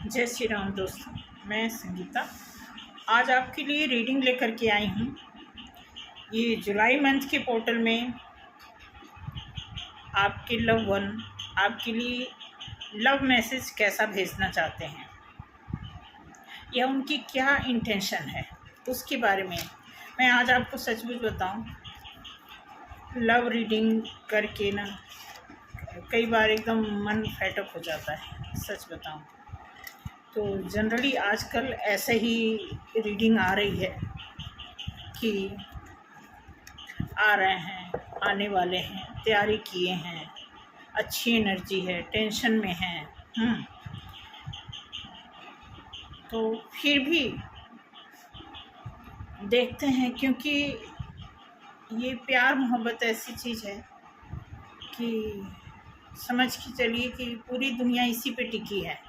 जय श्री राम दोस्तों, मैं संगीता आज आपके लिए रीडिंग लेकर के आई हूँ। ये जुलाई मंथ के पोर्टल में आपके लव वन आपके लिए लव मैसेज कैसा भेजना चाहते हैं या उनकी क्या इंटेंशन है, उसके बारे में मैं आज आपको सचमुच बताऊँ। लव रीडिंग करके ना कई बार एकदम मन फेटअप हो जाता है, सच बताऊँ तो। जनरली आजकल ऐसे ही रीडिंग आ रही है कि आ रहे हैं, आने वाले हैं, तैयारी किए हैं, अच्छी एनर्जी है, टेंशन में हैं। तो फिर भी देखते हैं, क्योंकि ये प्यार मोहब्बत ऐसी चीज़ है कि समझ के चलिए कि पूरी दुनिया इसी पे टिकी है।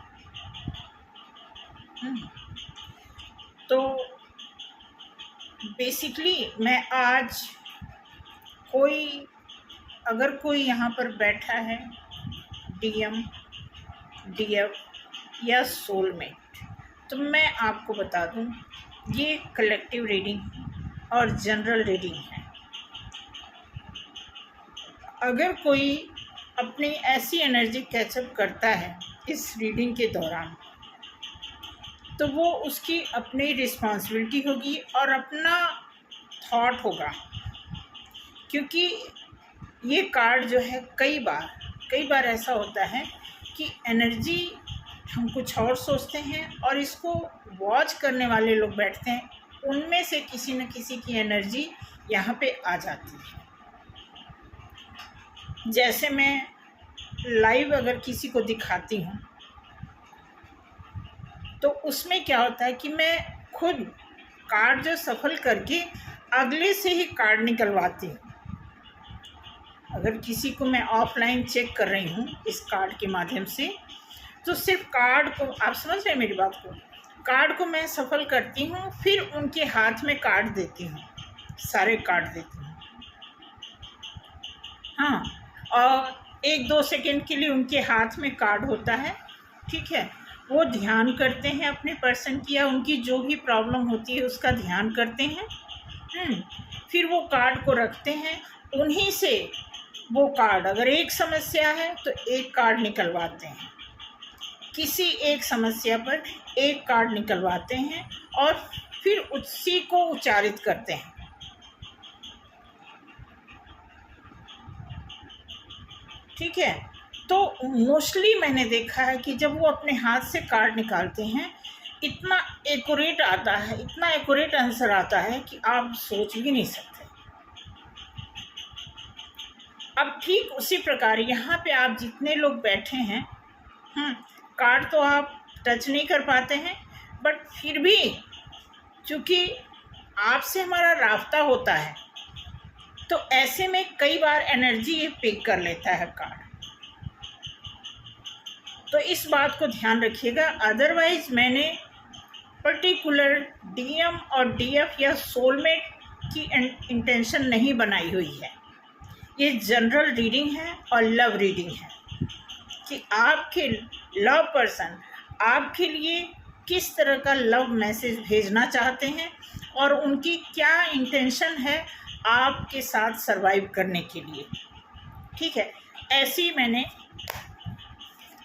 तो बेसिकली मैं आज अगर कोई यहाँ पर बैठा है डीएम, डीएफ या सोलमेट, तो मैं आपको बता दूँ ये कलेक्टिव रीडिंग और जनरल रीडिंग है। अगर कोई अपनी ऐसी एनर्जी कैचअप करता है इस रीडिंग के दौरान, तो वो उसकी अपनी रिस्पॉन्सिबिलिटी होगी और अपना थॉट होगा, क्योंकि ये कार्ड जो है कई बार ऐसा होता है कि एनर्जी हम कुछ और सोचते हैं और इसको वॉच करने वाले लोग बैठते हैं, उनमें से किसी न किसी की एनर्जी यहाँ पे आ जाती है। जैसे मैं लाइव अगर किसी को दिखाती हूँ तो उसमें क्या होता है कि मैं खुद कार्ड जो सफल करके अगले से ही कार्ड निकलवाती हूँ। अगर किसी को मैं ऑफलाइन चेक कर रही हूँ इस कार्ड के माध्यम से, तो सिर्फ कार्ड को, आप समझ रहे हैं मेरी बात को, कार्ड को मैं सफल करती हूँ, फिर उनके हाथ में कार्ड देती हूँ, सारे कार्ड देती हूँ। हाँ, और 1-2 सेकंड के लिए उनके हाथ में कार्ड होता है, ठीक है। वो ध्यान करते हैं अपने पर्सन की या उनकी जो भी प्रॉब्लम होती है उसका ध्यान करते हैं। फिर वो कार्ड को रखते हैं, उन्हीं से वो कार्ड, अगर एक समस्या है तो एक कार्ड निकलवाते हैं, किसी एक समस्या पर एक कार्ड निकलवाते हैं और फिर उसी को उच्चारित करते हैं। ठीक है, तो मोस्टली मैंने देखा है कि जब वो अपने हाथ से कार्ड निकालते हैं, इतना एक्यूरेट आता है, इतना एक्यूरेट आंसर आता है कि आप सोच भी नहीं सकते। अब ठीक उसी प्रकार यहाँ पे आप जितने लोग बैठे हैं, कार्ड तो आप टच नहीं कर पाते हैं, बट फिर भी चूँकि आपसे हमारा राब्ता होता है, तो ऐसे में कई बार एनर्जी ये पिक कर लेता है कार्ड। तो इस बात को ध्यान रखिएगा। अदरवाइज मैंने पर्टिकुलर डीएम और डीएफ या सोलमेट की इंटेंशन नहीं बनाई हुई है। ये जनरल रीडिंग है और लव रीडिंग है कि आपके लव पर्सन आपके लिए किस तरह का लव मैसेज भेजना चाहते हैं और उनकी क्या इंटेंशन है आपके साथ सरवाइव करने के लिए। ठीक है, ऐसी मैंने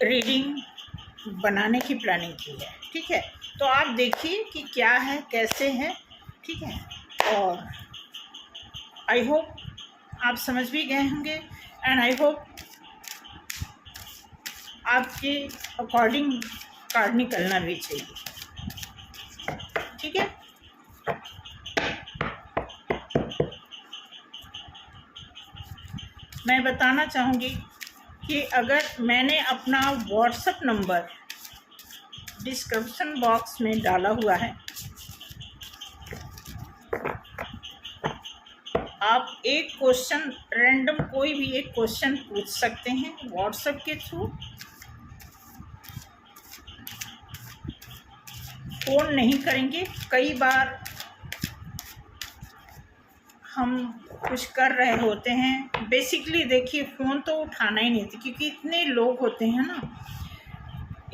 रीडिंग बनाने की प्लानिंग की है। ठीक है, तो आप देखिए कि क्या है, कैसे है। ठीक है, और आई होप आप समझ भी गए होंगे एंड आई होप आपके अकॉर्डिंग कार्ड निकलना भी चाहिए। ठीक है, मैं बताना चाहूँगी कि अगर मैंने अपना व्हाट्सएप नंबर डिस्क्रिप्शन बॉक्स में डाला हुआ है, आप एक क्वेश्चन रैंडम कोई भी एक क्वेश्चन पूछ सकते हैं व्हाट्सएप के थ्रू। फ़ोन नहीं करेंगे। कई बार हम कुछ कर रहे होते हैं, बेसिकली देखिए फ़ोन तो उठाना ही नहीं था, क्योंकि इतने लोग होते हैं ना,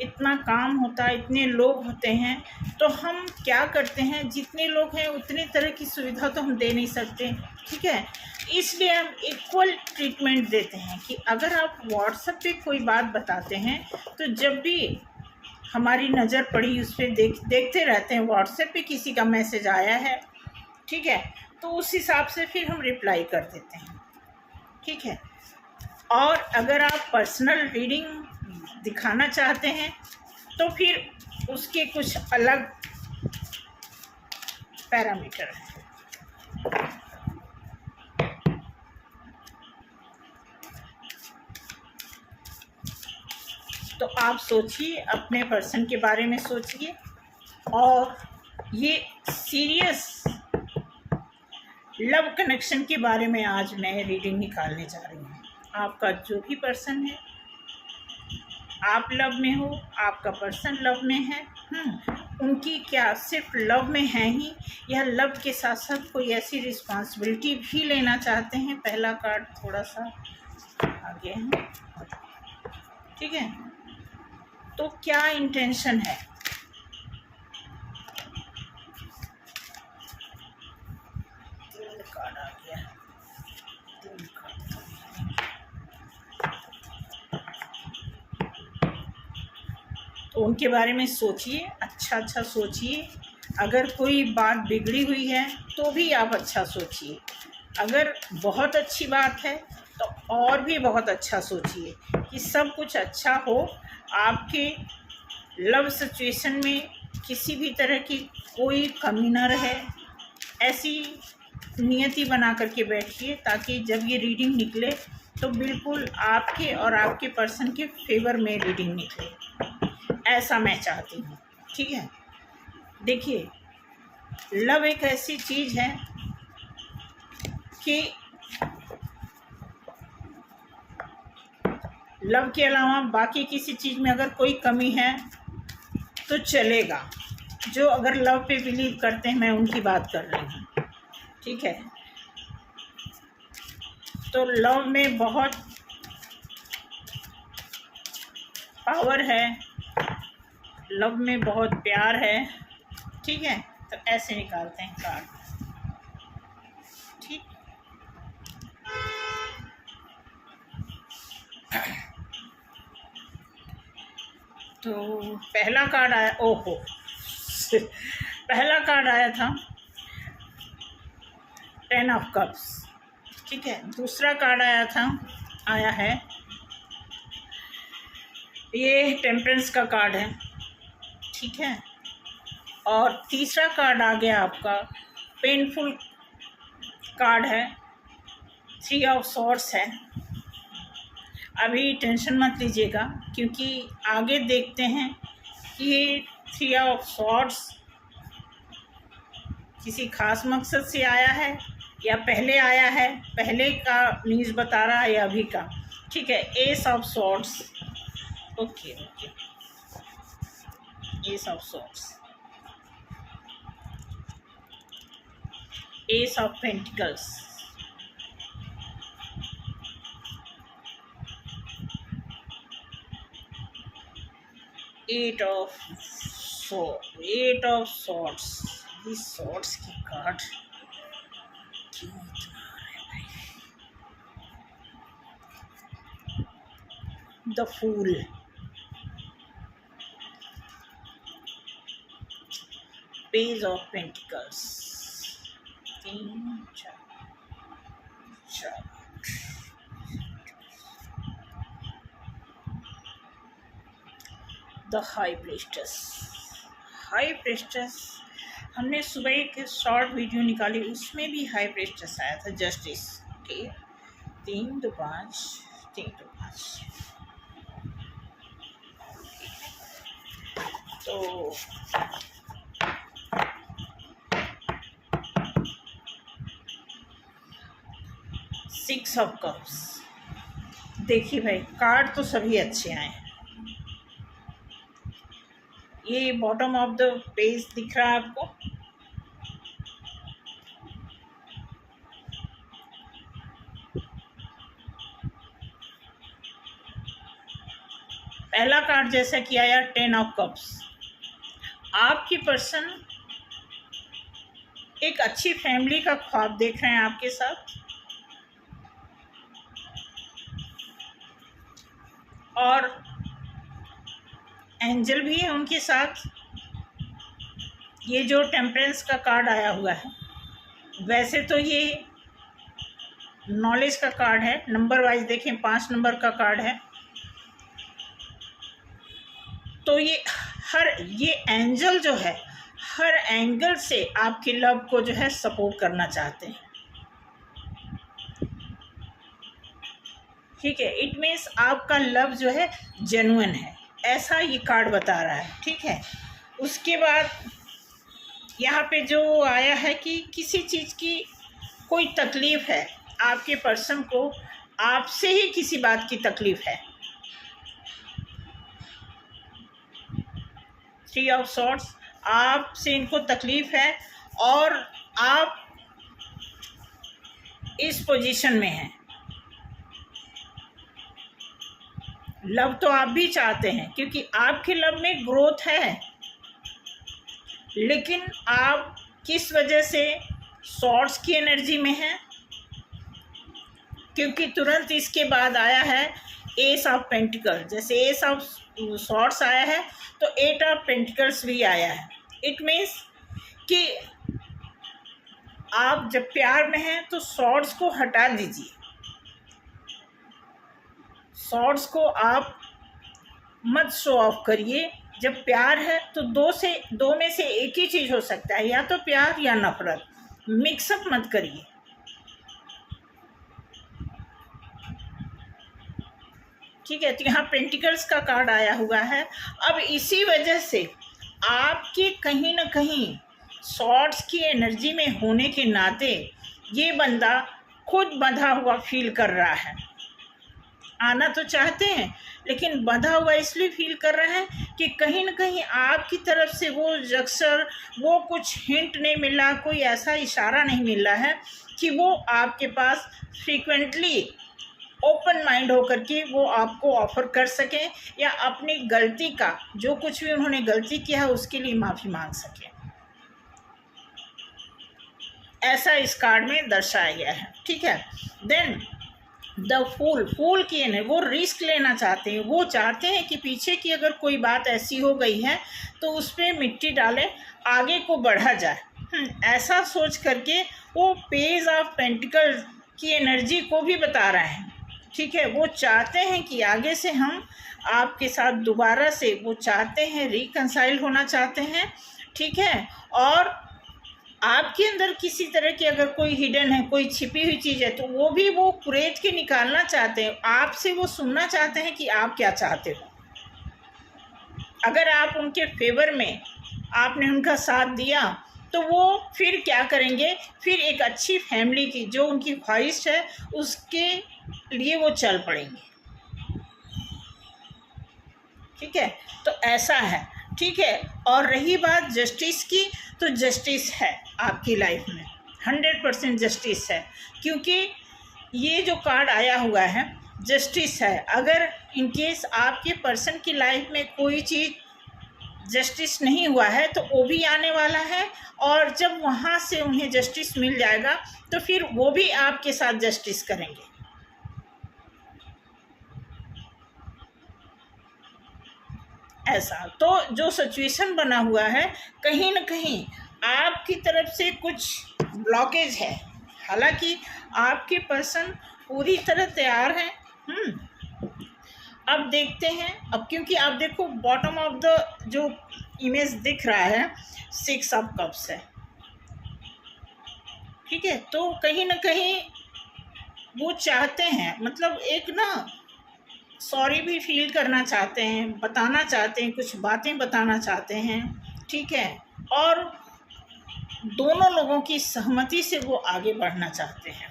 इतना काम होता है, इतने लोग होते हैं, तो हम क्या करते हैं, जितने लोग हैं उतनी तरह की सुविधा तो हम दे नहीं सकते, ठीक है। इसलिए हम इक्वल ट्रीटमेंट देते हैं कि अगर आप व्हाट्सएप पे कोई बात बताते हैं तो जब भी हमारी नज़र पड़ी उस पर देखते रहते हैं, व्हाट्सएप पे किसी का मैसेज आया है, ठीक है, तो उस हिसाब से फिर हम रिप्लाई कर देते हैं, ठीक है। और अगर आप पर्सनल रीडिंग दिखाना चाहते हैं तो फिर उसके कुछ अलग पैरामीटर हैं। तो आप सोचिए, अपने पर्सन के बारे में सोचिए, और ये सीरियस लव कनेक्शन के बारे में आज मैं रीडिंग निकालने जा रही हूँ। आपका जो भी पर्सन है, आप लव में हो, आपका पर्सन लव में है, उनकी क्या सिर्फ लव में है ही, या लव के साथ साथ कोई ऐसी रिस्पॉन्सिबिलिटी भी लेना चाहते हैं। पहला कार्ड थोड़ा सा आगे है, ठीक है। तो क्या इंटेंशन है, कार्ड आ गया, तो उनके बारे में सोचिए, अच्छा सोचिए। अगर कोई बात बिगड़ी हुई है तो भी आप अच्छा सोचिए, अगर बहुत अच्छी बात है तो और भी बहुत अच्छा सोचिए कि सब कुछ अच्छा हो, आपके लव सिचुएशन में किसी भी तरह की कोई कमी ना रहे। ऐसी नियति बना करके बैठिए ताकि जब ये रीडिंग निकले तो बिल्कुल आपके और आपके पर्सन के फेवर में रीडिंग निकले, ऐसा मैं चाहती हूँ, ठीक है। देखिए, लव एक ऐसी चीज़ है कि लव के अलावा बाकी किसी चीज़ में अगर कोई कमी है तो चलेगा। जो अगर लव पे बिलीव करते हैं, मैं उनकी बात कर रही हूँ, ठीक है। तो लव में बहुत पावर है, लव में बहुत प्यार है, ठीक है। तो ऐसे निकालते हैं कार्ड, ठीक। तो पहला कार्ड आया, ओहो पहला कार्ड आया था 10 ऑफ कप्स, ठीक है। दूसरा कार्ड आया है ये टेम्परेंस का कार्ड है, ठीक है। और तीसरा कार्ड आ गया आपका पेनफुल कार्ड है, 3 ऑफ सॉर्ड्स है। अभी टेंशन मत लीजिएगा, क्योंकि आगे देखते हैं कि ये 3 ऑफ सॉर्ड्स किसी खास मकसद से आया है या पहले आया है, पहले का न्यूज़ बता रहा है या अभी का, ठीक है। Ace of swords, okay, ace of swords, ace of pentacles, eight of swords. ये सॉर्ड्स की कार्ड क्यों इतना है भाई? The fool, page of pentacles, 3 4 the high priestess. High priestess हमने सुबह एक शॉर्ट वीडियो निकाली, उसमें भी हाई प्रीस्टेस आया था, जस्टिस के 3 2 5 3 2 5। तो सिक्स ऑफ कप्स। देखिए भाई, कार्ड तो सभी अच्छे आए हैं। ये बॉटम ऑफ द पेज दिख रहा है आपको, पहला कार्ड जैसा कि आया 10 ऑफ कप्स, आपकी पर्सन एक अच्छी फैमिली का ख्वाब देख रहे हैं आपके साथ, और एंजल भी है उनके साथ। ये जो टेम्परेंस का कार्ड आया हुआ है, वैसे तो ये नॉलेज का कार्ड है, नंबर वाइज देखें 5 नंबर का कार्ड है। तो ये एंजल जो है हर एंगल से आपके लव को जो है सपोर्ट करना चाहते हैं, ठीक है। इट मीन्स आपका लव जो है जेन्युइन है, ऐसा ये कार्ड बता रहा है, ठीक है। उसके बाद यहाँ पे जो आया है कि किसी चीज़ की कोई तकलीफ़ है आपके पर्सन को, आपसे ही किसी बात की तकलीफ़ है। 3 ऑफ सॉर्ड्स, आपसे इनको तकलीफ़ है और आप इस पोजीशन में हैं। लव तो आप भी चाहते हैं क्योंकि आपके लव में ग्रोथ है, लेकिन आप किस वजह से सॉर्ड्स की एनर्जी में हैं, क्योंकि तुरंत इसके बाद आया है एस ऑफ पेंटिकल। जैसे एस ऑफ सॉर्ड्स आया है तो 8 ऑफ पेंटिकल्स भी आया है। इट मीन्स कि आप जब प्यार में हैं तो सॉर्ड्स को हटा दीजिए, सॉर्ड्स को आप मत शो ऑफ करिए। जब प्यार है तो दो में से एक ही चीज़ हो सकता है, या तो प्यार या नफरत, मिक्सअप मत करिए, ठीक है। तो यहाँ पेंटिकल्स का कार्ड आया हुआ है। अब इसी वजह से आपके कहीं ना कहीं सॉर्ड्स की एनर्जी में होने के नाते ये बंदा खुद बंधा हुआ फील कर रहा है। आना तो चाहते हैं लेकिन बंधा हुआ इसलिए फील कर रहे हैं कि कहीं ना कहीं आपकी तरफ से वो अक्सर वो कुछ हिंट नहीं मिला, कोई ऐसा इशारा नहीं मिल रहा है कि वो आपके पास फ्रीक्वेंटली ओपन माइंड होकर के वो आपको ऑफर कर सकें, या अपनी गलती का जो कुछ भी उन्होंने गलती किया है उसके लिए माफ़ी मांग सकें। ऐसा इस कार्ड में दर्शाया गया है, ठीक है। देन द फूल की है, वो रिस्क लेना चाहते हैं, वो चाहते हैं कि पीछे की अगर कोई बात ऐसी हो गई है तो उस पर मिट्टी डालें, आगे को बढ़ा जाए। ऐसा सोच करके वो पेज ऑफ पेंटिकल्स की एनर्जी को भी बता रहे हैं, ठीक है। वो चाहते हैं कि आगे से हम आपके साथ दोबारा से वो चाहते हैं, रिकंसाइल होना चाहते हैं, ठीक है। और आपके अंदर किसी तरह की अगर कोई हिडन है, कोई छिपी हुई चीज़ है, तो वो भी वो कुरेद के निकालना चाहते हैं। आपसे वो सुनना चाहते हैं कि आप क्या चाहते हो। अगर आप उनके फेवर में आपने उनका साथ दिया तो वो फिर क्या करेंगे, फिर एक अच्छी फैमिली की जो उनकी ख्वाहिश है उसके लिए वो चल पड़ेंगे, ठीक है। तो ऐसा है, ठीक है। और रही बात जस्टिस की, तो जस्टिस है आपकी लाइफ में, 100% जस्टिस है, क्योंकि ये जो कार्ड आया हुआ है जस्टिस है। अगर इनकेस आपके पर्सन की लाइफ में कोई चीज़ जस्टिस नहीं हुआ है तो वो भी आने वाला है, और जब वहाँ से उन्हें जस्टिस मिल जाएगा तो फिर वो भी आपके साथ जस्टिस करेंगे। ऐसा तो जो सिचुएशन बना हुआ है, कहीं ना कहीं आपकी तरफ से कुछ ब्लॉकेज है। हालांकि आपके पर्सन पूरी तरह तैयार हैं। अब देखते हैं, अब क्योंकि आप देखो बॉटम ऑफ द जो इमेज दिख रहा है 6 ऑफ कप्स है, ठीक है। तो कहीं ना कहीं वो चाहते हैं, मतलब एक ना सॉरी भी फील करना चाहते हैं, बताना चाहते हैं, कुछ बातें बताना चाहते हैं, ठीक है। और दोनों लोगों की सहमति से वो आगे बढ़ना चाहते हैं।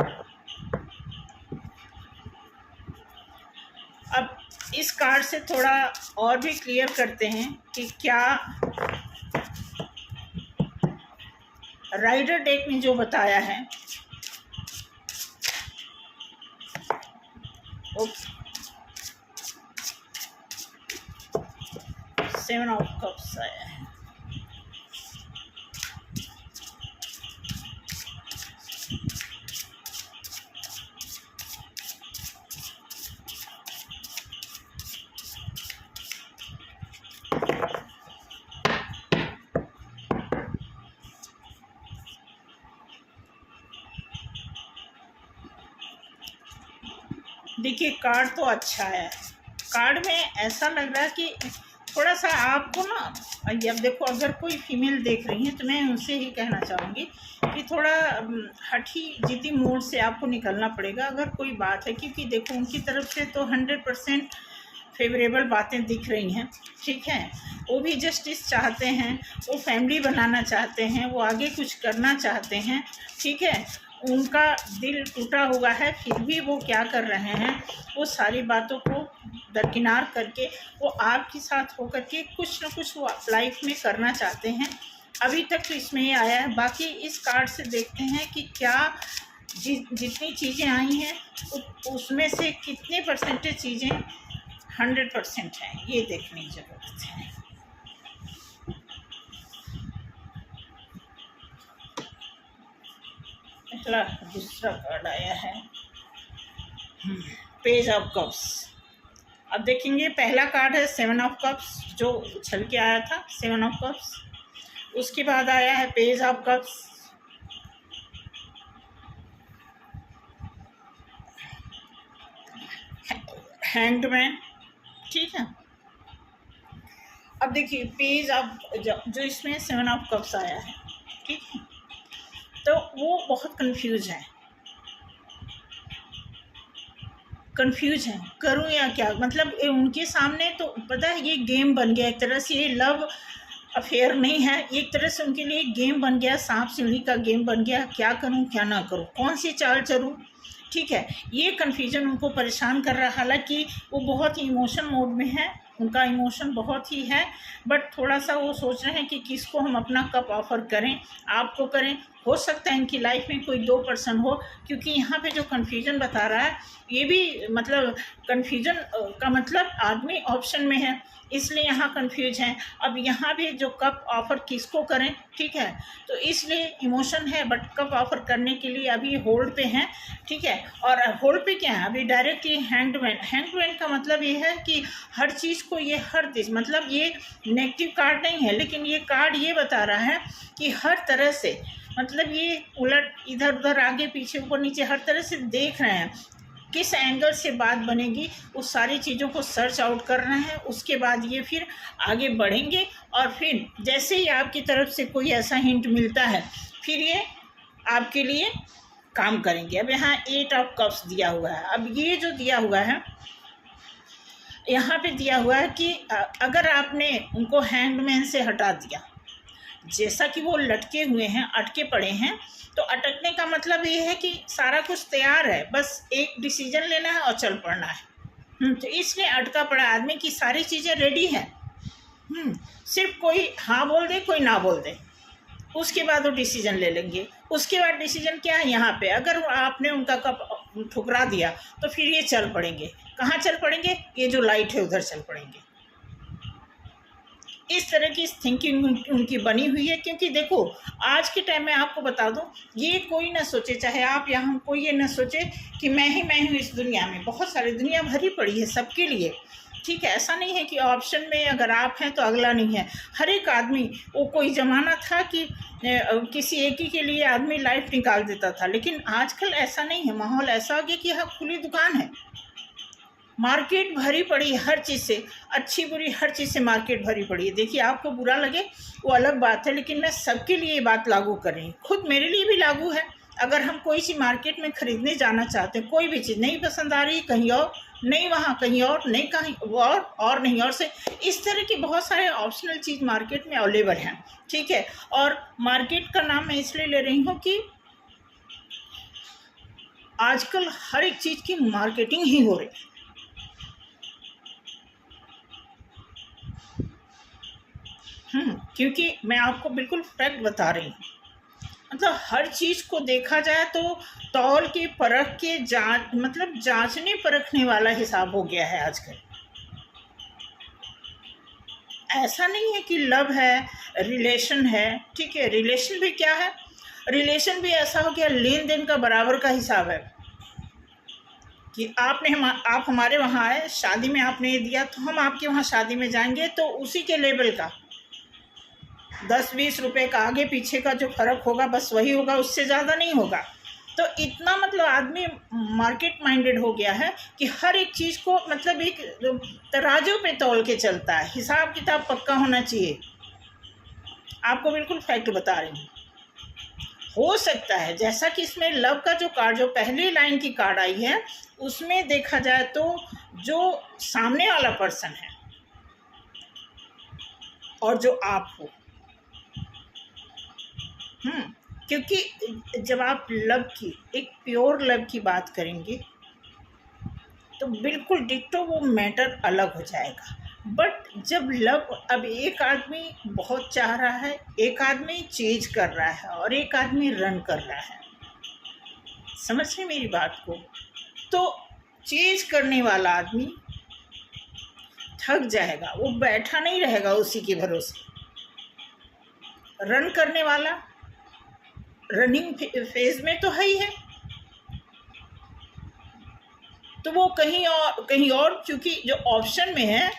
अब इस कार्ड से थोड़ा और भी क्लियर करते हैं कि क्या राइडर डेक में जो बताया है, ओके, 7 ऑफ कप्स आया है। देखिए कार्ड तो अच्छा है, कार्ड में ऐसा लग रहा है कि थोड़ा सा आपको ना, अब देखो अगर कोई फीमेल देख रही है तो मैं उनसे ही कहना चाहूँगी कि थोड़ा हठी जिद्दी मूड से आपको निकलना पड़ेगा अगर कोई बात है, क्योंकि देखो उनकी तरफ से तो 100% फेवरेबल बातें दिख रही हैं, ठीक है। वो भी जस्टिस चाहते हैं, वो फैमिली बनाना चाहते हैं, वो आगे कुछ करना चाहते हैं, ठीक है। उनका दिल टूटा हुआ है, फिर भी वो क्या कर रहे हैं, वो सारी बातों को दरकिनार करके वो आपके साथ होकर के कुछ न कुछ वो लाइफ में करना चाहते हैं। अभी तक तो इसमें ये आया है। बाकी इस कार्ड से देखते हैं कि क्या जितनी चीज़ें आई हैं उसमें से कितने परसेंटेज चीज़ें 100% हैं, ये देखने की ज़रूरत है। पहला दूसरा कार्ड आया है पेज ऑफ कप्स। अब देखेंगे पहला कार्ड है 7 ऑफ कप्स जो उछल के आया था, 7 ऑफ कप्स। उसके बाद आया है page of cups, hanged man, ठीक है। अब देखिए पेज ऑफ जो इसमें 7 ऑफ कप्स आया है, ठीक है, तो वो बहुत कंफ्यूज है, करूँ या क्या। मतलब उनके सामने तो पता है ये गेम बन गया एक तरह से, ये लव अफेयर नहीं है, एक तरह से उनके लिए गेम बन गया, सांप सीढ़ी का गेम बन गया। क्या करूं क्या ना करूं, कौन सी चाल चलूं, ठीक है। ये कन्फ्यूजन उनको परेशान कर रहा है। हालांकि वो बहुत ही इमोशन मोड में है, उनका इमोशन बहुत ही है, बट थोड़ा सा वो सोच रहे हैं कि किसको हम अपना कप ऑफर करें, आपको करें। हो सकता है इनकी लाइफ में कोई 2 पर्सन हो, क्योंकि यहाँ पे जो कन्फ्यूजन बता रहा है ये भी मतलब कन्फ्यूजन का मतलब आदमी ऑप्शन में है, इसलिए यहाँ कंफ्यूज हैं। अब यहाँ भी जो कप ऑफ़र किसको करें, ठीक है, तो इसलिए इमोशन है, बट कप ऑफ़र करने के लिए अभी होल्ड पे हैं, ठीक है। और होल्ड पे क्या है, अभी डायरेक्टली हैंगमैन का मतलब ये है कि हर चीज़ को ये हर चीज़, मतलब ये नेगेटिव कार्ड नहीं है, लेकिन ये कार्ड ये बता रहा है कि हर तरह से, मतलब ये उलट इधर उधर आगे पीछे ऊपर नीचे हर तरह से देख रहे हैं किस एंगल से बात बनेगी, उस सारी चीज़ों को सर्च आउट कर रहे हैं। उसके बाद ये फिर आगे बढ़ेंगे और फिर जैसे ही आपकी तरफ से कोई ऐसा हिंट मिलता है फिर ये आपके लिए काम करेंगे। अब यहाँ 8 ऑफ कप्स दिया हुआ है। अब ये जो दिया हुआ है यहाँ पे दिया हुआ है कि अगर आपने उनको हैंगमैन से हटा दिया, जैसा कि वो लटके हुए हैं, अटके पड़े हैं, तो अटकने का मतलब ये है कि सारा कुछ तैयार है, बस एक डिसीजन लेना है और चल पड़ना है। तो इसलिए अटका पड़ा आदमी की सारी चीज़ें रेडी हैं, सिर्फ कोई हाँ बोल दे कोई ना बोल दे, उसके बाद वो डिसीजन ले लेंगे। उसके बाद डिसीजन क्या है, यहाँ पे अगर आपने उनका कप ठुकरा दिया तो फिर ये चल पड़ेंगे। कहाँ चल पड़ेंगे, ये जो लाइट है उधर चल पड़ेंगे। इस तरह की थिंकिंग उनकी बनी हुई है। क्योंकि देखो आज के टाइम में आपको बता दूं, ये कोई ना सोचे, चाहे आप यहाँ कोई ये ना सोचे कि मैं ही हूँ इस दुनिया में, बहुत सारी दुनिया भरी पड़ी है सबके लिए, ठीक है। ऐसा नहीं है कि ऑप्शन में अगर आप हैं तो अगला नहीं है, हर एक आदमी। वो कोई ज़माना था कि किसी एक ही के लिए आदमी लाइफ निकाल देता था, लेकिन आजकल ऐसा नहीं है, माहौल ऐसा हो गया कि यहाँ खुली दुकान है, मार्केट भरी पड़ी है हर चीज़ से, अच्छी बुरी हर चीज़ से मार्केट भरी पड़ी है। देखिए आपको बुरा लगे वो अलग बात है, लेकिन मैं सबके लिए ये बात लागू कर रही हूँ, खुद मेरे लिए भी लागू है। अगर हम कोई चीज़ मार्केट में ख़रीदने जाना चाहते हैं, कोई भी चीज़ नहीं पसंद आ रही, कहीं और नहीं, वहाँ कहीं और नहीं, कहीं और नहीं और से, इस तरह की बहुत सारे ऑप्शनल चीज़ मार्केट में अवेलेबल हैं, ठीक है। और मार्केट का नाम मैं इसलिए ले रही हूँ कि आजकल हर एक चीज़ की मार्केटिंग ही हो रही है। क्योंकि मैं आपको बिल्कुल फैक्ट बता रही हूँ, मतलब हर चीज़ को देखा जाए तो तौल के परख के मतलब जांचने परखने वाला हिसाब हो गया है आजकल। ऐसा नहीं है कि लव है, रिलेशन है, ठीक है। रिलेशन भी क्या है, रिलेशन भी ऐसा हो गया लेन देन का बराबर का हिसाब है कि आप हमारे वहाँ आए, शादी में आपने ये दिया तो हम आपके वहाँ शादी में जाएंगे, तो उसी के लेवल का 10-20 रुपए का आगे पीछे का जो फर्क होगा बस वही होगा, उससे ज़्यादा नहीं होगा। तो इतना मतलब आदमी मार्केट माइंडेड हो गया है कि हर एक चीज़ को मतलब एक तराजू पे तौल के चलता है, हिसाब किताब पक्का होना चाहिए। आपको बिल्कुल फैक्ट बता रही हूँ। हो सकता है जैसा कि इसमें लव का जो कार्ड, जो पहली लाइन की कार्ड आई है, उसमें देखा जाए तो जो सामने वाला पर्सन है और जो आप हो, क्योंकि जब आप लव की, एक प्योर लव की बात करेंगे तो बिल्कुल डिट्टो वो मैटर अलग हो जाएगा। बट जब लव, अब एक आदमी बहुत चाह रहा है, एक आदमी चेज कर रहा है और एक आदमी रन कर रहा है, समझ रहे मेरी बात को। तो चेज करने वाला आदमी थक जाएगा, वो बैठा नहीं रहेगा उसी के भरोसे। रन करने वाला रनिंग फेज में तो है ही है, तो वो कहीं और क्योंकि जो ऑप्शन में है,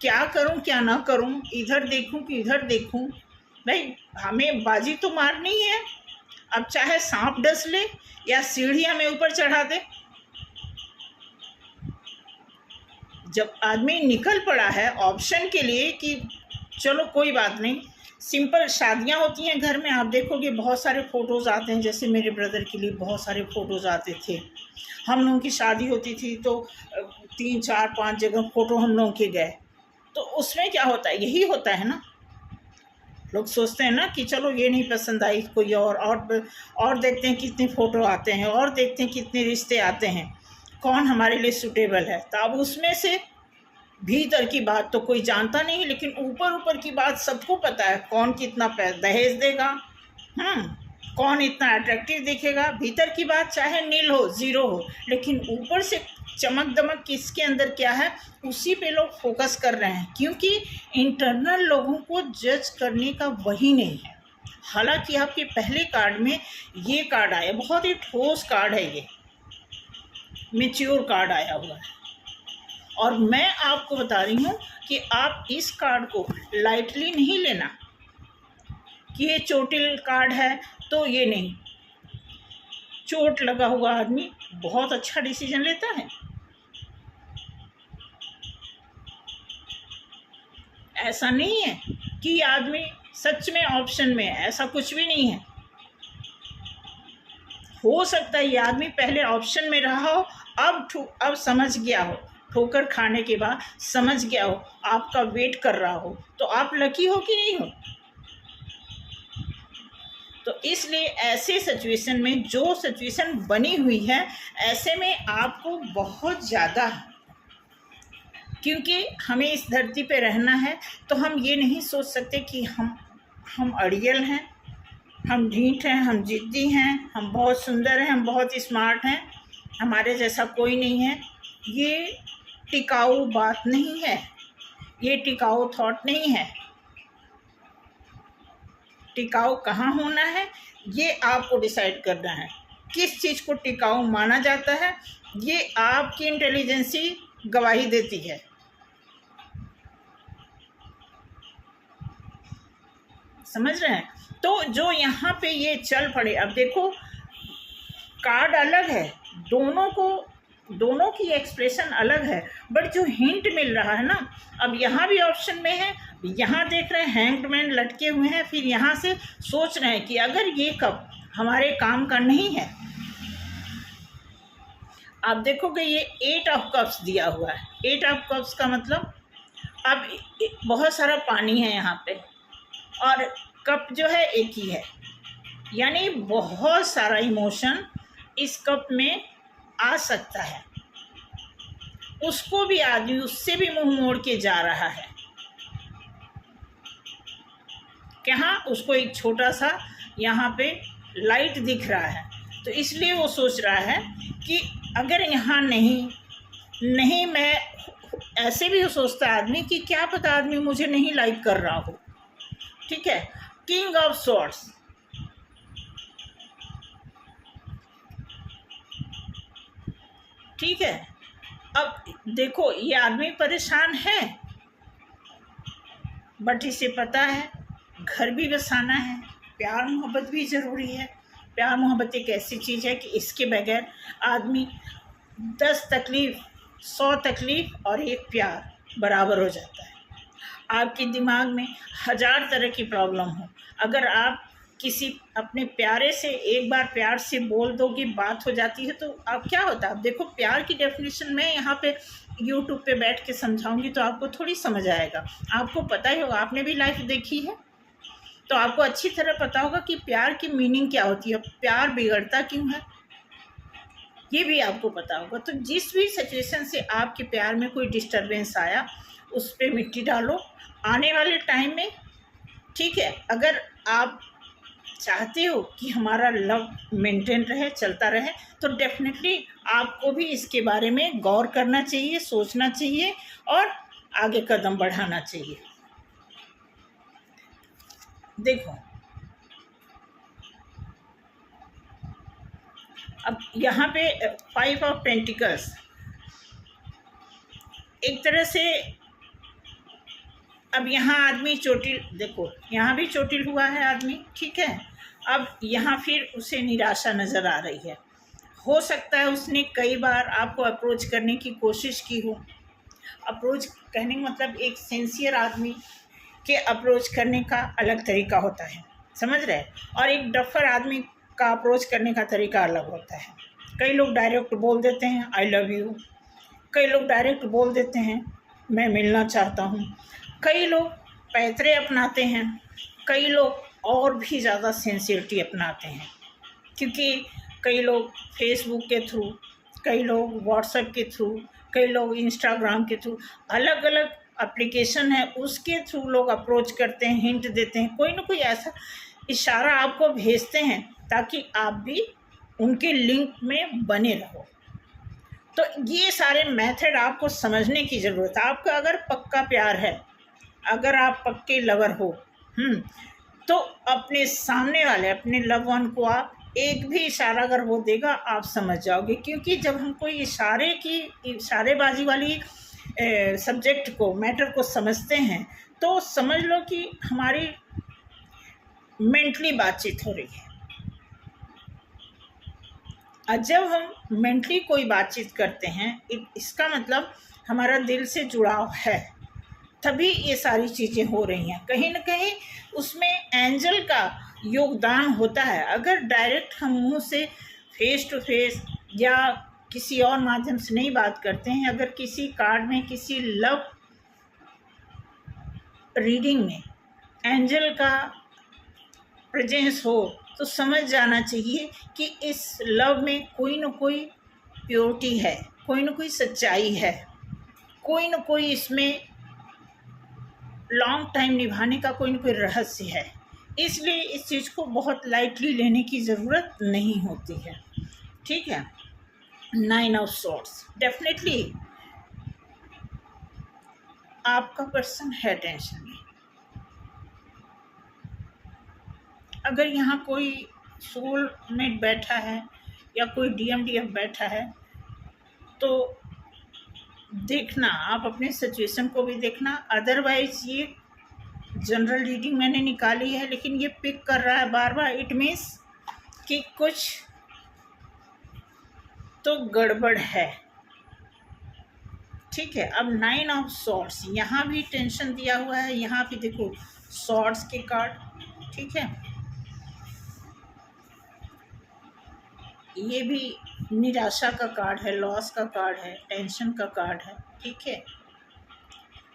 क्या करूं क्या ना करूं, इधर देखूं कि इधर देखूं, भाई हमें बाजी तो मारनी है। अब चाहे सांप डस ले या सीढ़ी हमें ऊपर चढ़ा दे, जब आदमी निकल पड़ा है ऑप्शन के लिए कि चलो कोई बात नहीं, सिंपल शादियां होती हैं घर में, आप देखोगे बहुत सारे फ़ोटोज़ आते हैं। जैसे मेरे ब्रदर के लिए बहुत सारे फ़ोटोज़ आते थे, हम लोगों की शादी होती थी तो 3, 4, 5 जगह फ़ोटो हम लोगों के गए। तो उसमें क्या होता है, यही होता है ना, लोग सोचते हैं ना कि चलो ये नहीं पसंद आई, कोई और देखते हैं कितने फ़ोटो आते हैं, और देखते हैं कितने रिश्ते आते हैं, कौन हमारे लिए सूटेबल है। तो अब उसमें से भीतर की बात तो कोई जानता नहीं, लेकिन ऊपर की बात सबको पता है, कौन कितना दहेज देगा, कौन इतना अट्रैक्टिव दिखेगा। भीतर की बात चाहे नील हो, ज़ीरो हो, लेकिन ऊपर से चमक दमक किसके अंदर क्या है, उसी पे लोग फोकस कर रहे हैं, क्योंकि इंटरनल लोगों को जज करने का वही नहीं है। हालांकि आपके पहले कार्ड में ये कार्ड आया, बहुत ही ठोस कार्ड है, ये मैच्योर कार्ड आया हुआ है। और मैं आपको बता रही हूँ कि आप इस कार्ड को लाइटली नहीं लेना कि ये चोटिल कार्ड है, तो ये नहीं। चोट लगा हुआ आदमी बहुत अच्छा डिसीजन लेता है, ऐसा नहीं है कि आदमी सच में ऑप्शन में है, ऐसा कुछ भी नहीं है। हो सकता है ये आदमी पहले ऑप्शन में रहा हो, अब समझ गया हो, ठोकर खाने के बाद समझ गया हो, आपका वेट कर रहा हो, तो आप लकी हो कि नहीं हो। तो इसलिए ऐसे सिचुएशन में, जो सिचुएशन बनी हुई है, ऐसे में आपको बहुत ज़्यादा, क्योंकि हमें इस धरती पे रहना है, तो हम ये नहीं सोच सकते कि हम अड़ियल हैं, हम ढीठ हैं, हम जिद्दी हैं, हम बहुत सुंदर हैं, हम बहुत स्मार्ट हैं, हमारे जैसा कोई नहीं है। ये टिकाऊ बात नहीं है, ये टिकाऊ थॉट नहीं है। टिकाऊ कहाँ होना है ये आपको डिसाइड करना है। किस चीज़ को टिकाऊ माना जाता है, ये आपकी इंटेलिजेंसी गवाही देती है। समझ रहे हैं। तो जो यहाँ पे ये चल पड़े, अब देखो कार्ड अलग है, दोनों की एक्सप्रेशन अलग है, बट जो हिंट मिल रहा है ना, अब यहाँ भी ऑप्शन में है, यहाँ देख रहे हैं हैंग्ड मैन लटके हुए हैं, फिर यहाँ से सोच रहे हैं कि अगर ये कप हमारे काम का नहीं है। आप देखोगे ये 8 ऑफ कप्स दिया हुआ है। 8 ऑफ कप्स का मतलब अब बहुत सारा पानी है यहाँ पे, और कप जो है एक ही है, यानी बहुत सारा इमोशन इस कप में आ सकता है। उसको भी आदमी उससे भी मुंह मोड़ के जा रहा है। क्या, उसको एक छोटा सा यहाँ पे लाइट दिख रहा है, तो इसलिए वो सोच रहा है कि अगर यहाँ नहीं मैं ऐसे भी सोचता है आदमी कि क्या पता आदमी मुझे नहीं लाइक कर रहा हो, ठीक है। किंग ऑफ सॉर्ड्स, ठीक है। अब देखो ये आदमी परेशान है, बट इसे पता है घर भी बसाना है, प्यार मोहब्बत भी ज़रूरी है। प्यार मोहब्बत एक ऐसी चीज़ है कि इसके बगैर आदमी 10 तकलीफ़ 100 तकलीफ़ और एक प्यार बराबर हो जाता है। आपके दिमाग में 1000 तरह की प्रॉब्लम हो, अगर आप किसी अपने प्यारे से एक बार प्यार से बोल दो कि बात हो जाती है, तो आप क्या होता है। आप देखो प्यार की डेफिनेशन मैं यहाँ पे यूट्यूब पे बैठ के समझाऊंगी तो आपको थोड़ी समझ आएगा। आपको पता ही होगा, आपने भी लाइफ देखी है तो आपको अच्छी तरह पता होगा कि प्यार की मीनिंग क्या होती है, प्यार बिगड़ता क्यों है, ये भी आपको पता होगा। तो जिस भी सिचुएशन से आपके प्यार में कोई डिस्टरबेंस आया, उस पर मिट्टी डालो आने वाले टाइम में, ठीक है। अगर आप चाहते हो कि हमारा लव मेंटेन रहे, चलता रहे, तो डेफिनेटली आपको भी इसके बारे में गौर करना चाहिए, सोचना चाहिए और आगे कदम बढ़ाना चाहिए। देखो अब यहाँ पे 5 ऑफ पेंटिकल्स एक तरह से, अब यहाँ आदमी चोटिल, देखो यहाँ भी चोटिल हुआ है आदमी, ठीक है। अब यहाँ फिर उसे निराशा नज़र आ रही है। हो सकता है उसने कई बार आपको अप्रोच करने की कोशिश की हो। अप्रोच कहने का मतलब एक सिंसियर आदमी के अप्रोच करने का अलग तरीका होता है, समझ रहे हैं, और एक डफर आदमी का अप्रोच करने का तरीका अलग होता है। कई लोग डायरेक्ट बोल देते हैं आई लव यू, कई लोग डायरेक्ट बोल देते हैं मैं मिलना चाहता हूँ, कई लोग पैतरे अपनाते हैं, कई लोग और भी ज़्यादा सेंसिटिविटी अपनाते हैं, क्योंकि कई लोग फेसबुक के थ्रू, कई लोग व्हाट्सएप के थ्रू, कई लोग इंस्टाग्राम के थ्रू, अलग अलग एप्लीकेशन है उसके थ्रू लोग अप्रोच करते हैं, हिंट देते हैं, कोई ना कोई ऐसा इशारा आपको भेजते हैं ताकि आप भी उनके लिंक में बने रहो। तो ये सारे मेथड आपको समझने की ज़रूरत है। आपका अगर पक्का प्यार है, अगर आप पक्के लवर हो, तो अपने सामने वाले अपने लव वन को आप एक भी इशारा अगर वो देगा आप समझ जाओगे, क्योंकि जब हम कोई इशारेबाजी वाली सब्जेक्ट को, मैटर को समझते हैं तो समझ लो कि हमारी मेंटली बातचीत हो रही है। और जब हम मेंटली कोई बातचीत करते हैं, इसका मतलब हमारा दिल से जुड़ाव है, तभी ये सारी चीज़ें हो रही हैं। कहीं ना कहीं उसमें एंजल का योगदान होता है। अगर डायरेक्ट हम मुंह से फेस टू फेस या किसी और माध्यम से नहीं बात करते हैं, अगर किसी कार्ड में, किसी लव रीडिंग में एंजल का प्रेजेंस हो, तो समझ जाना चाहिए कि इस लव में कोई ना कोई प्योरिटी है, कोई ना कोई सच्चाई है, कोई ना कोई इसमें लॉन्ग टाइम निभाने का कोई ना कोई रहस्य है। इसलिए इस चीज़ को बहुत लाइटली लेने की ज़रूरत नहीं होती है, ठीक है। 9 ऑफ सॉर्ड्स, डेफिनेटली आपका पर्सन है टेंशन में। अगर यहाँ कोई सोलमेट बैठा है या कोई DMDF बैठा है, तो देखना, आप अपने सिचुएशन को भी देखना। अदरवाइज ये जनरल रीडिंग मैंने निकाली है, लेकिन ये पिक कर रहा है बार बार, इट मीन्स कि कुछ तो गड़बड़ है, ठीक है। अब 9 ऑफ सॉर्ड्स, यहाँ भी टेंशन दिया हुआ है, यहाँ भी देखो सॉर्ड्स के कार्ड, ठीक है। ये भी निराशा का कार्ड है, लॉस का कार्ड है, टेंशन का कार्ड है, ठीक है।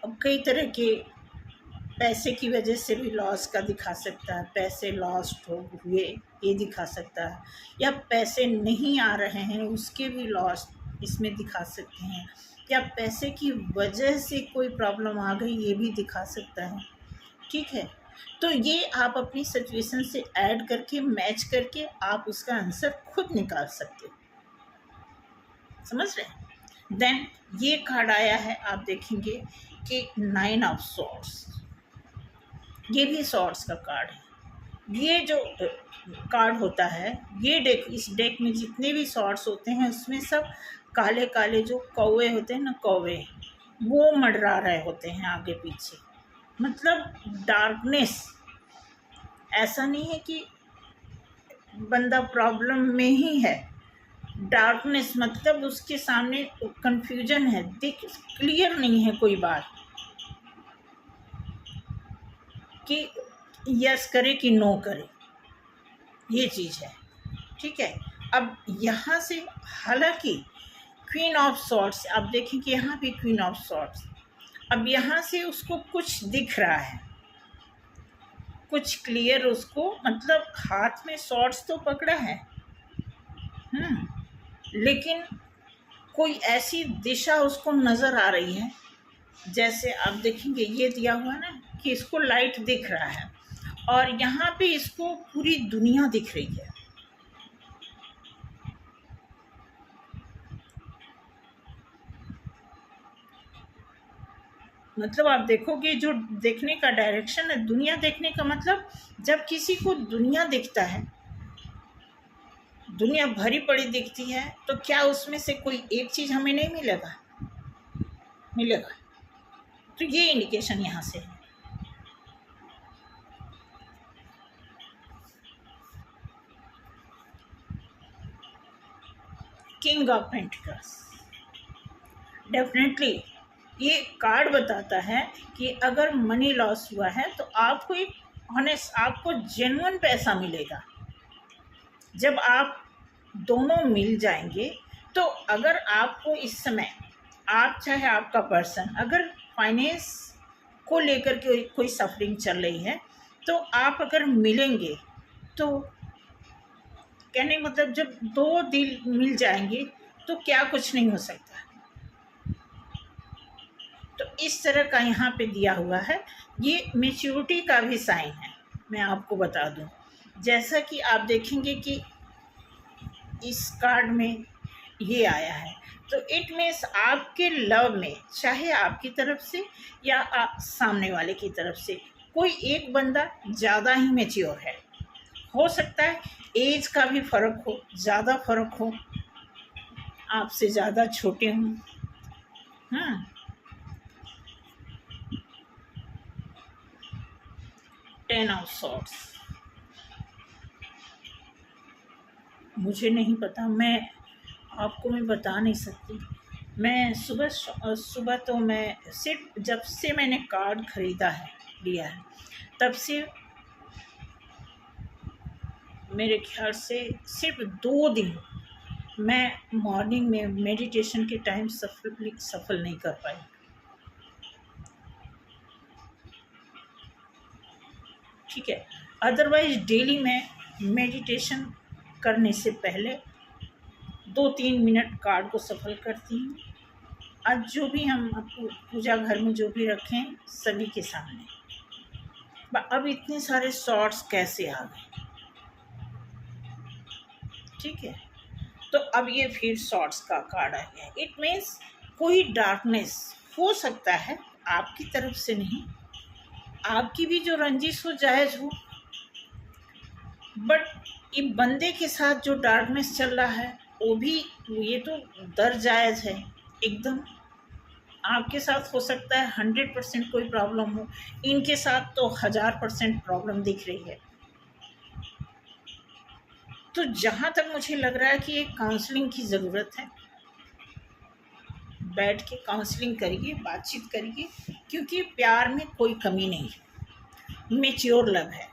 अब कई तरह के पैसे की वजह से भी लॉस का दिखा सकता है, पैसे लॉस्ट हुए ये दिखा सकता है, या पैसे नहीं आ रहे हैं उसके भी लॉस इसमें दिखा सकते हैं, या पैसे की वजह से कोई प्रॉब्लम आ गई ये भी दिखा सकता है, ठीक है। तो ये आप अपनी सिचुएशन से ऐड करके, मैच करके आप उसका आंसर खुद निकाल सकते हो, समझ रहे हैं। देन ये कार्ड आया है, आप देखेंगे कि 9 ऑफ सॉर्ड्स, ये भी सॉर्ड्स का कार्ड है। ये जो कार्ड होता है, ये डेक, इस डेक में जितने भी सॉर्ड्स होते हैं उसमें सब काले काले जो कौवे होते हैं ना, कौवे, वो मंडरा रहे होते हैं आगे पीछे। मतलब डार्कनेस, ऐसा नहीं है कि बंदा प्रॉब्लम में ही है, डार्कनेस मतलब उसके सामने कंफ्यूजन है, दिख क्लियर नहीं है कोई बात कि यस करे कि नो करे, ये चीज़ है। ठीक है, अब यहाँ से हालांकि क्वीन ऑफ सॉर्ड्स, आप देखें कि यहाँ भी क्वीन ऑफ सॉर्ड्स, अब यहाँ से उसको कुछ दिख रहा है, कुछ क्लियर उसको, मतलब हाथ में सॉर्ड्स तो पकड़ा है, लेकिन कोई ऐसी दिशा उसको नज़र आ रही है, जैसे आप देखेंगे ये दिया हुआ ना कि इसको लाइट दिख रहा है और यहाँ पे इसको पूरी दुनिया दिख रही है। मतलब आप देखोगे जो देखने का डायरेक्शन है, दुनिया देखने का मतलब, जब किसी को दुनिया दिखता है, दुनिया भरी पड़ी दिखती है, तो क्या उसमें से कोई एक चीज़ हमें नहीं मिलेगा? मिलेगा। तो ये इंडिकेशन यहाँ से है। किंग ऑफ पेंटिकल्स, डेफिनेटली ये कार्ड बताता है कि अगर मनी लॉस हुआ है तो आपको एक ऑनेस्ट, आपको जेन्युइन पैसा मिलेगा। जब आप दोनों मिल जाएंगे, तो अगर आपको इस समय, आप चाहे आपका पर्सन अगर फाइनेंस को लेकर के कोई सफरिंग चल रही है, तो आप अगर मिलेंगे, तो कहने मतलब जब दो दिल मिल जाएंगे तो क्या कुछ नहीं हो सकता। तो इस तरह का यहाँ पे दिया हुआ है, ये मैच्योरिटी का भी साइन है। मैं आपको बता दूं, जैसा कि आप देखेंगे कि इस कार्ड में ये आया है, तो इट मीन्स आपके लव में, चाहे आपकी तरफ से या सामने वाले की तरफ से, कोई एक बंदा ज़्यादा ही मैच्योर है। हो सकता है एज का भी फ़र्क हो, ज़्यादा फ़र्क हो, आपसे ज़्यादा छोटे हों। 10 ऑफ सॉर्ड्स, मुझे नहीं पता, मैं आपको मैं बता नहीं सकती। मैं सुबह तो मैं सिर्फ जब से मैंने कार्ड ख़रीदा है, लिया है, तब से मेरे ख्याल से सिर्फ 2 दिन मैं मॉर्निंग में मेडिटेशन के टाइम सफल नहीं कर पाई। ठीक है, अदरवाइज डेली मैं मेडिटेशन करने से पहले 2-3 मिनट कार्ड को सफल करती हूँ। आज जो भी हम पूजा घर में जो भी रखें, सभी के सामने। अब इतने सारे शॉर्ट्स कैसे आ गए? ठीक है, तो अब ये फिर शॉर्ट्स का कार्ड आ गया। इट मीन्स कोई डार्कनेस हो सकता है, आपकी तरफ से नहीं, आपकी भी जो रंजिश हो जायज़ हो, बट ये बंदे के साथ जो डार्कनेस चल रहा है वो भी, ये तो दर जायज़ है एकदम। आपके साथ हो सकता है 100% कोई प्रॉब्लम हो, इनके साथ तो 1000% प्रॉब्लम दिख रही है। तो जहाँ तक मुझे लग रहा है कि एक काउंसलिंग की ज़रूरत है, बैठ के काउंसलिंग करिए, बातचीत करिए, क्योंकि प्यार में कोई कमी नहीं है, मैच्योर लव है।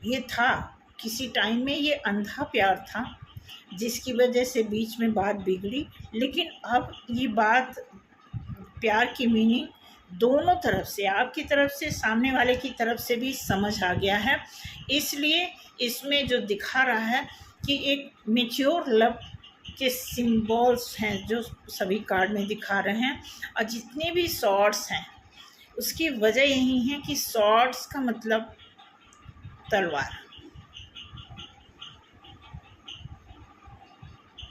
ये था किसी टाइम में, ये अंधा प्यार था जिसकी वजह से बीच में बात बिगड़ी, लेकिन अब ये बात, प्यार की मीनिंग दोनों तरफ से, आपकी तरफ से, सामने वाले की तरफ से भी समझ आ गया है। इसलिए इसमें जो दिखा रहा है कि एक मैच्योर लव के सिंबल्स हैं जो सभी कार्ड में दिखा रहे हैं। और जितने भी सॉर्ड्स हैं उसकी वजह यही है कि सॉर्ड्स का मतलब तलवार,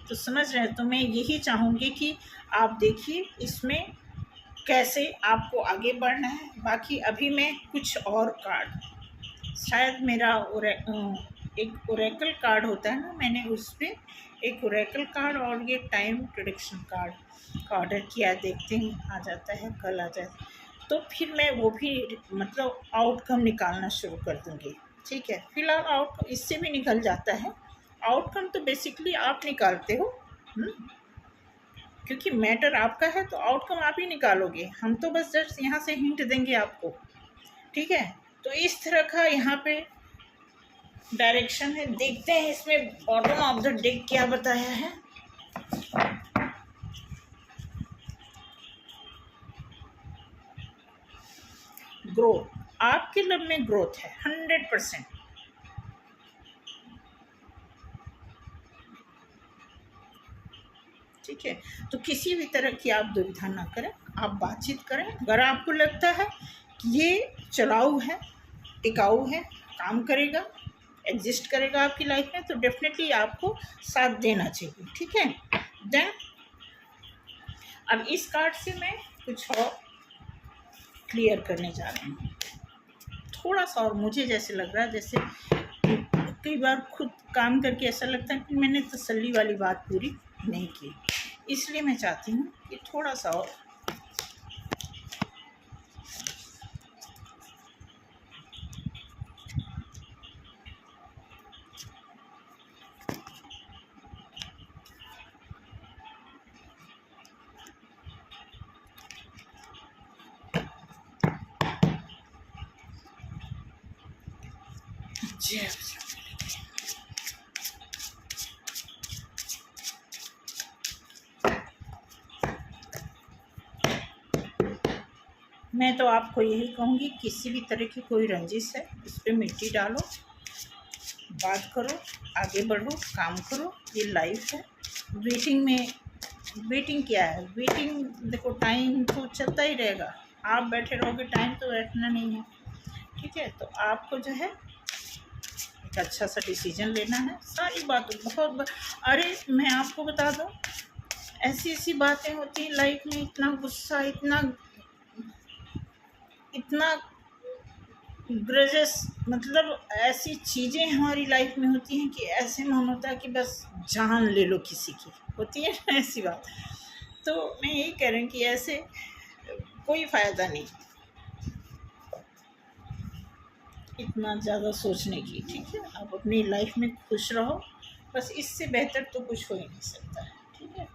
तो समझ रहे हैं। तो मैं यही चाहूँगी कि आप देखिए इसमें कैसे आपको आगे बढ़ना है। बाकी अभी मैं कुछ और कार्ड, शायद मेरा एक ओरेकल कार्ड होता है ना, मैंने उस पर एक ओरेकल कार्ड और ये टाइम प्रेडिक्शन कार्ड का ऑर्डर किया, देखते हैं आ जाता है, कल आ जाए तो फिर मैं वो भी मतलब आउटकम निकालना शुरू कर दूँगी। ठीक है, फिलहाल आउटकम इससे भी निकल जाता है। आउटकम तो बेसिकली आप निकालते हो, क्योंकि मैटर आपका है तो आउटकम आप ही निकालोगे, हम तो बस जस्ट यहाँ से हिंट देंगे आपको। ठीक है, तो इस तरह का यहाँ पे डायरेक्शन है। देखते हैं इसमें बॉटम ऑफ द डेक क्या बताया है। ग्रोथ, आपके लब में ग्रोथ है 100%। ठीक है, तो किसी भी तरह की आप दुविधा ना करें, आप बातचीत करें। अगर आपको लगता है कि ये चलाऊ है, टिकाऊ है, काम करेगा, एग्जिस्ट करेगा आपकी लाइफ में, तो डेफिनेटली आपको साथ देना चाहिए। ठीक है, देन अब इस कार्ड से मैं कुछ और क्लियर करने जा रही हूँ थोड़ा सा। और मुझे जैसे लग रहा है, जैसे कई बार खुद काम करके ऐसा लगता है कि मैंने तसल्ली वाली बात पूरी नहीं की, इसलिए मैं चाहती हूँ कि थोड़ा सा और जय। मैं तो आपको यही कहूँगी, किसी भी तरह की कोई रंजिश है इस पर मिट्टी डालो, बात करो, आगे बढ़ो, काम करो। ये लाइफ है। वेटिंग में, वेटिंग क्या है, वेटिंग देखो टाइम तो चलता ही रहेगा, आप बैठे रहोगे, टाइम तो बैठना नहीं है। ठीक है, तो आपको जो है एक अच्छा सा डिसीजन लेना है। सारी बातों अरे मैं आपको बता दूं, ऐसी ऐसी बातें होती हैं लाइफ में, इतना गुस्सा, इतना ग्रजेस, मतलब ऐसी चीज़ें हमारी लाइफ में होती हैं कि ऐसे मन होता है कि बस जान ले लो किसी की, होती है ना ऐसी बात। तो मैं यही कह रही हूँ कि ऐसे कोई फ़ायदा नहीं इतना ज़्यादा सोचने की। ठीक है, आप अपनी लाइफ में खुश रहो, बस इससे बेहतर तो कुछ हो ही नहीं सकता है। ठीक है,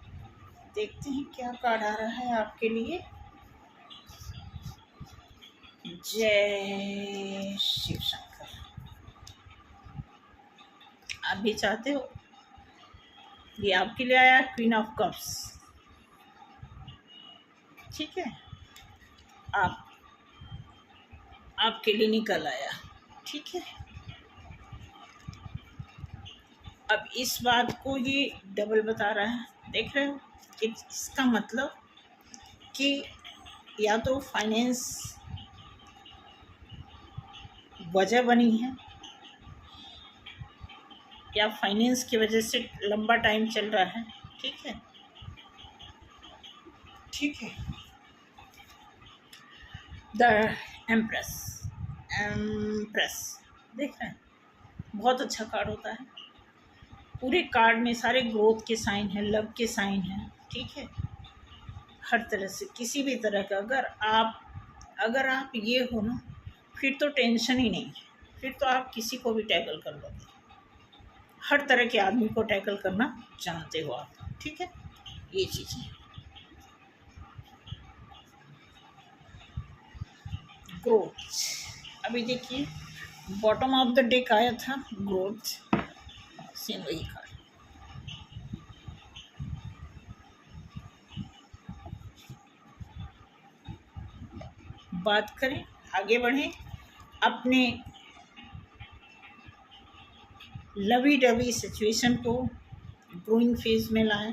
देखते हैं क्या कार्ड आ रहा है आपके लिए। जय शिव शंकर। आप भी चाहते हो, ये आपके लिए आया क्वीन ऑफ कप्स। ठीक है, आपके लिए निकल आया। ठीक है, अब इस बात को ये डबल बता रहा है, देख रहे हो। इसका मतलब कि या तो फाइनेंस वजह बनी है, या फाइनेंस की वजह से लंबा टाइम चल रहा है। ठीक है, ठीक है। द एम्प्रेस, देख रहे हैं, बहुत अच्छा कार्ड होता है। पूरे कार्ड में सारे ग्रोथ के साइन हैं, लव के साइन हैं। ठीक है, हर तरह से किसी भी तरह का अगर आप ये हो ना, फिर तो टेंशन ही नहीं, फिर तो आप किसी को भी टैकल कर लोगे, हर तरह के आदमी को टैकल करना जानते हो आप। ठीक है, ये चीज़ें ग्रोथ। अभी देखिए बॉटम ऑफ द डेक आया था ग्रोथ, सेम वही कार्ड। बात करें, आगे बढ़ें, अपने लवी डवी सिचुएशन को ग्रोइंग फेज में लाएं।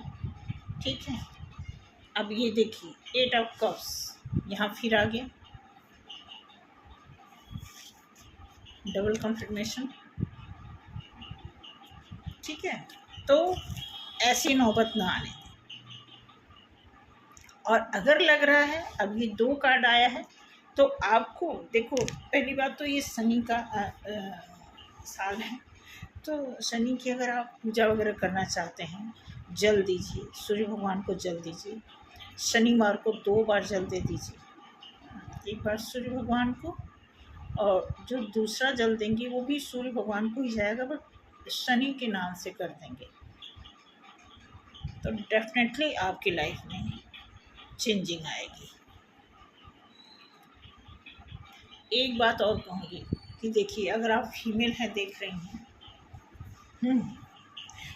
ठीक है, अब ये देखिए 8 ऑफ कप्स यहाँ फिर आ गया, डबल कंफर्मेशन। ठीक है, तो ऐसी नौबत ना आने दें। और अगर लग रहा है अब ये 2 कार्ड आया है तो आपको देखो, पहली बात तो ये शनि का साल है, तो शनि की अगर आप पूजा वगैरह करना चाहते हैं, जल दीजिए, सूर्य भगवान को जल दीजिए। शनिवार को 2 बार जल दे दीजिए, एक बार सूर्य भगवान को, और जो दूसरा जल देंगे वो भी सूर्य भगवान को ही जाएगा, बट शनि के नाम से कर देंगे, तो डेफिनेटली आपकी लाइफ में चेंजिंग आएगी। एक बात और कहूँगी कि देखिए, अगर आप फीमेल हैं देख रही हैं,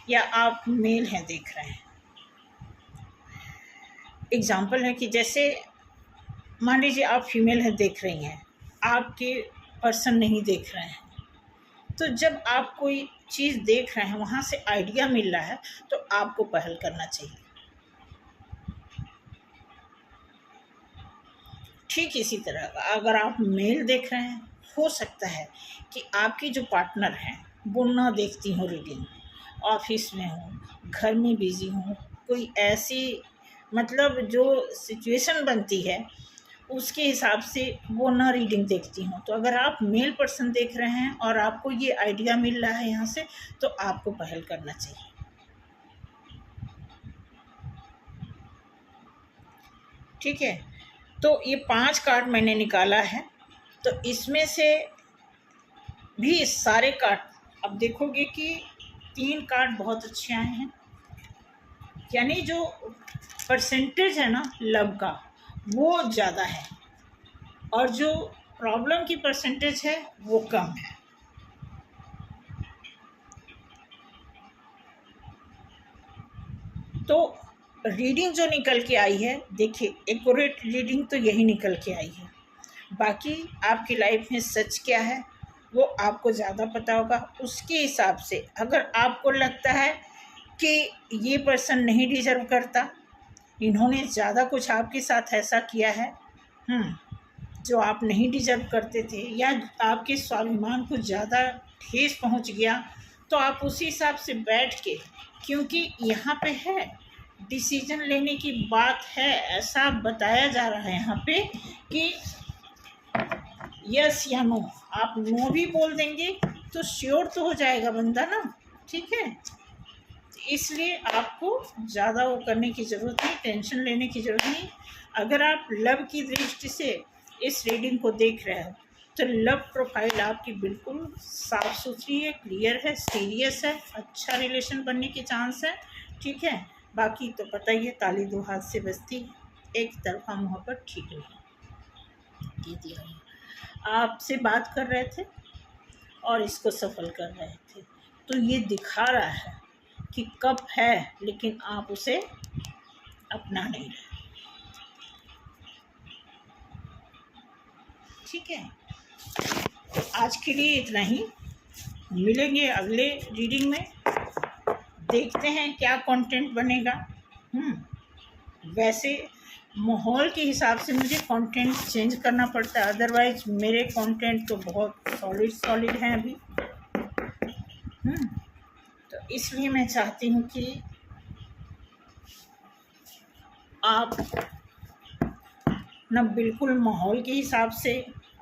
या आप मेल हैं देख रहे हैं, एग्जाम्पल है कि जैसे मान लीजिए आप फीमेल हैं देख रही हैं, आपके पर्सन नहीं देख रहे हैं, तो जब आप कोई चीज़ देख रहे हैं वहाँ से आइडिया मिल रहा है तो आपको पहल करना चाहिए। ठीक इसी तरह अगर आप मेल देख रहे हैं, हो सकता है कि आपकी जो पार्टनर हैं वो ना देखती हो रीडिंग, ऑफिस में हो, घर में बिजी हो, कोई ऐसी मतलब जो सिचुएशन बनती है उसके हिसाब से वो ना रीडिंग देखती हूँ। तो अगर आप मेल पर्सन देख रहे हैं और आपको ये आइडिया मिल रहा है यहाँ से, तो आपको पहल करना चाहिए। ठीक है, तो ये 5 कार्ड मैंने निकाला है, तो इसमें से भी सारे कार्ड अब देखोगे कि 3 कार्ड बहुत अच्छे आए हैं, यानी जो परसेंटेज है ना लव का वो ज़्यादा है, और जो प्रॉब्लम की परसेंटेज है वो कम है। तो रीडिंग जो निकल के आई है, देखिए एक्यूरेट रीडिंग तो यही निकल के आई है, बाकी आपकी लाइफ में सच क्या है वो आपको ज़्यादा पता होगा। उसके हिसाब से अगर आपको लगता है कि ये पर्सन नहीं डिजर्व करता, इन्होंने ज़्यादा कुछ आपके साथ ऐसा किया है जो आप नहीं डिजर्व करते थे, या आपके स्वाभिमान को ज़्यादा ठेस पहुंच गया, तो आप उसी हिसाब से बैठ के, क्योंकि यहाँ पे है डिसीजन लेने की बात है, ऐसा बताया जा रहा है यहाँ पे कि यस या नो, आप नो भी बोल देंगे तो श्योर तो हो जाएगा बंदा ना। ठीक है, इसलिए आपको ज़्यादा वो करने की ज़रूरत नहीं, टेंशन लेने की ज़रूरत नहीं। अगर आप लव की दृष्टि से इस रीडिंग को देख रहे हो तो लव प्रोफाइल आपकी बिल्कुल साफ़ सुथरी है, क्लियर है, सीरियस है, अच्छा रिलेशन बनने के चांस है। ठीक है, बाकी तो पता ही है ताली 2 हाथ से बजती है, एक तरफा मोहब्बत ठीक नहीं। ये दिया आपसे बात कर रहे थे और इसको सफल कर रहे थे, तो ये दिखा रहा है कि कप है लेकिन आप उसे अपना नहीं रहे। ठीक है, तो आज के लिए इतना ही, मिलेंगे अगले रीडिंग में, देखते हैं क्या कंटेंट बनेगा। वैसे माहौल के हिसाब से मुझे कंटेंट चेंज करना पड़ता है, अदरवाइज मेरे कंटेंट तो बहुत सॉलिड हैं अभी। तो इसलिए मैं चाहती हूँ कि आप न बिल्कुल माहौल के हिसाब से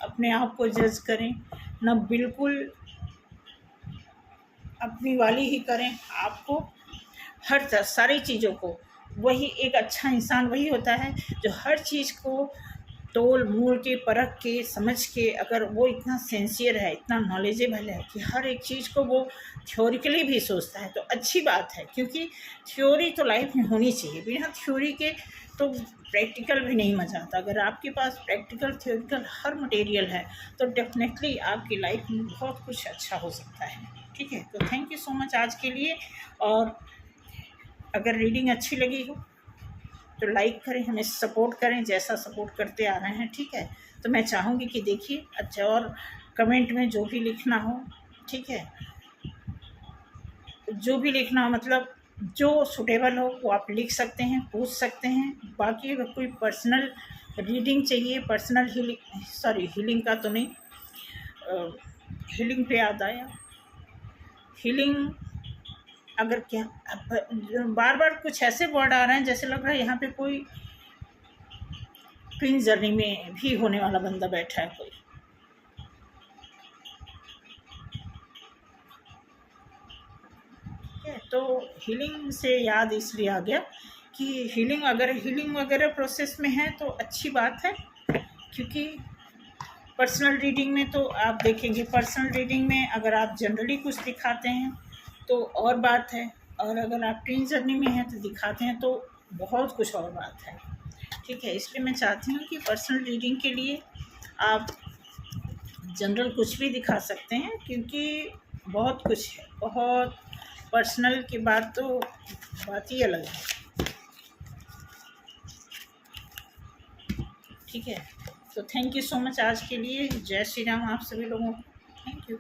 अपने आप को जज करें, न बिल्कुल अपनी वाली ही करें। आपको हर सारी चीज़ों को, वही एक अच्छा इंसान वही होता है जो हर चीज़ को तोल मोल के, परख के, समझ के, अगर वो इतना सिंसियर है, इतना नॉलेजेबल है कि हर एक चीज़ को वो थ्योरिकली भी सोचता है, तो अच्छी बात है, क्योंकि थ्योरी तो लाइफ में होनी चाहिए। बिना थ्योरी के तो प्रैक्टिकल भी नहीं मजा आता। अगर आपके पास प्रैक्टिकल थ्योरिकल हर मटेरियल है तो डेफिनेटली आपकी लाइफ में बहुत कुछ अच्छा हो सकता है। ठीक है, तो थैंक यू सो मच आज के लिए, और अगर रीडिंग अच्छी लगी हो तो लाइक करें, हमें सपोर्ट करें जैसा सपोर्ट करते आ रहे हैं। ठीक है, तो मैं चाहूँगी कि देखिए अच्छा, और कमेंट में जो भी लिखना हो, ठीक है, जो भी लिखना हो, मतलब जो सुटेबल हो वो आप लिख सकते हैं, पूछ सकते हैं। बाकी अगर कोई पर्सनल रीडिंग चाहिए, पर्सनल हीलिंग का तो नहीं, हीलिंग पे याद आया, हीलिंग अगर क्या बार बार कुछ ऐसे वर्ड आ रहे हैं जैसे लग रहा है यहाँ पे कोई ट्विन जर्नी में भी होने वाला बंदा बैठा है कोई। ठीक है, तो हीलिंग से याद इसलिए आ गया कि हीलिंग अगर हीलिंग वगैरह प्रोसेस में है तो अच्छी बात है, क्योंकि पर्सनल रीडिंग में तो आप देखेंगे, पर्सनल रीडिंग में अगर आप जनरली कुछ दिखाते हैं तो और बात है, और अगर आप ट्विन जर्नी में हैं तो दिखाते हैं तो बहुत कुछ और बात है। ठीक है, इसलिए मैं चाहती हूँ कि पर्सनल रीडिंग के लिए आप जनरल कुछ भी दिखा सकते हैं, क्योंकि बहुत कुछ है, बहुत पर्सनल की बात तो बात ही अलग है। ठीक है, तो थैंक यू सो मच आज के लिए। जय श्री राम आप सभी लोगों को। Thank you.